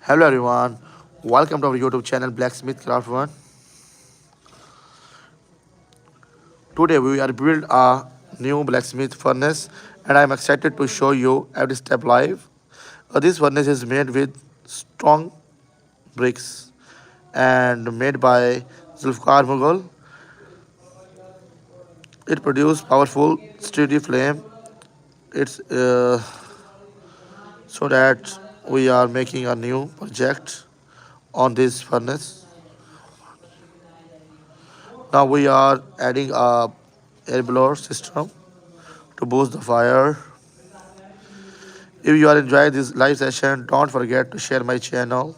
Hello everyone, welcome to our YouTube channel Blacksmith Craft One. Today we are build a new blacksmith furnace and I am excited to show you every step live. This furnace is made with strong bricks and made by Zulfikar Mughal. It produces powerful steady flame. It's so that we are making a new project on this furnace. Now we are adding a air blower system to boost the fire. If you are enjoying this live session, don't forget to share my channel